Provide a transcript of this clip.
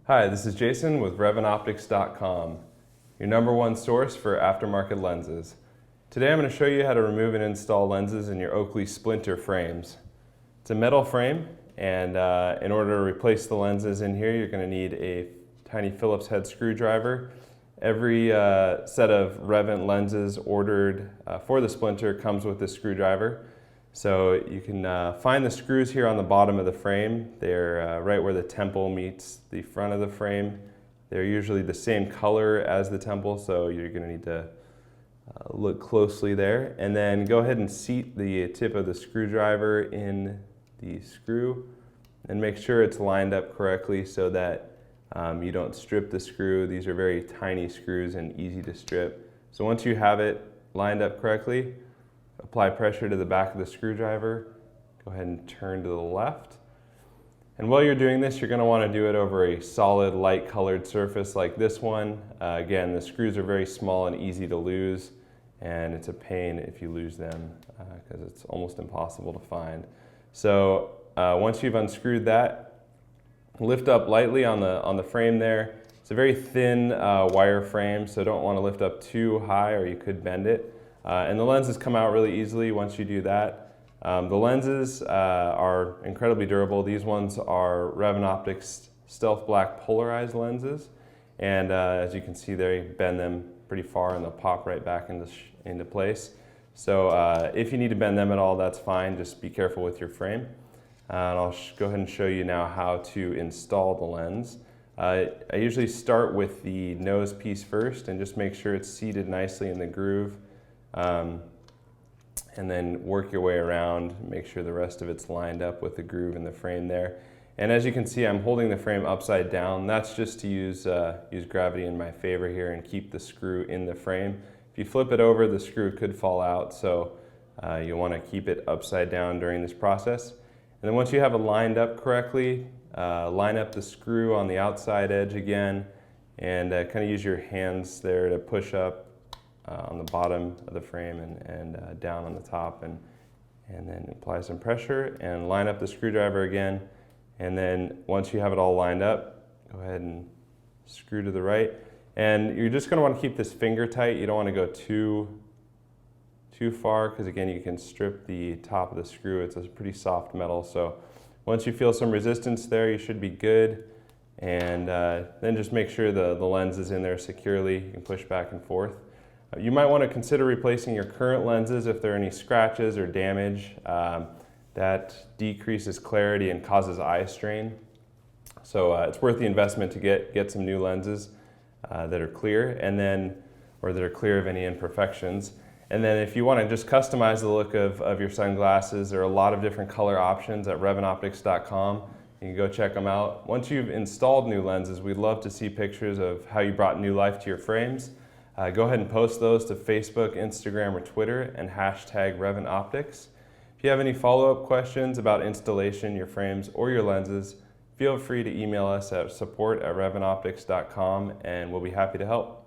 Hi, this is Jason with RevanOptics.com, your #1 source for aftermarket lenses. Today I'm going to show you how to remove and install lenses in your Oakley Splinter frames. It's a metal frame, and in order to replace the lenses in here, you're going to need a tiny Phillips head screwdriver. Every set of Revant lenses ordered for the Splinter comes with this screwdriver. So you can find the screws here on the bottom of the frame. They're right where the temple meets the front of the frame. They're usually the same color as the temple, so you're going to need to look closely there. And then go ahead and seat the tip of the screwdriver in the screw and make sure it's lined up correctly so that you don't strip the screw. These are very tiny screws and easy to strip. So once you have it lined up correctly, apply pressure to the back of the screwdriver. Go ahead and turn to the left. And while you're doing this, you're going to want to do it over a solid, light-colored surface like this one. Again, the screws are very small and easy to lose, and it's a pain if you lose them because it's almost impossible to find. So once you've unscrewed that, lift up lightly on the frame there. It's a very thin wire frame, so don't want to lift up too high or you could bend it. And the lenses come out really easily once you do that. The lenses are incredibly durable. These ones are Revan Optics Stealth Black polarized lenses. And as you can see there, you bend them pretty far and they'll pop right back into place. So if you need to bend them at all, that's fine. Just be careful with your frame. And I'll go ahead and show you now how to install the lens. I usually start with the nose piece first and just make sure it's seated nicely in the groove. And then work your way around, make sure the rest of it's lined up with the groove in the frame there. And as you can see, I'm holding the frame upside down. That's just to use gravity in my favor here and keep the screw in the frame. If you flip it over, the screw could fall out, so you'll want to keep it upside down during this process. And then once you have it lined up correctly, line up the screw on the outside edge again, and kind of use your hands there to push up on the bottom of the frame and down on the top, and then apply some pressure and line up the screwdriver again. And then once you have it all lined up, go ahead and screw to the right. And you're just going to want to keep this finger tight. You don't want to go too far because again you can strip the top of the screw. It's a pretty soft metal, so once you feel some resistance there, you should be good. And then just make sure the lens is in there securely. You can push back and forth. You might want to consider replacing your current lenses if there are any scratches or damage. That decreases clarity and causes eye strain. So it's worth the investment to get some new lenses that are clear, or that are clear of any imperfections. And then if you want to just customize the look of your sunglasses, there are a lot of different color options at RevanOptics.com. You can go check them out. Once you've installed new lenses, we'd love to see pictures of how you brought new life to your frames. Go ahead and post those to Facebook, Instagram, or Twitter and hashtag RevanOptics. If you have any follow-up questions about installation, your frames, or your lenses, feel free to email us at support@RevanOptics.com and we'll be happy to help.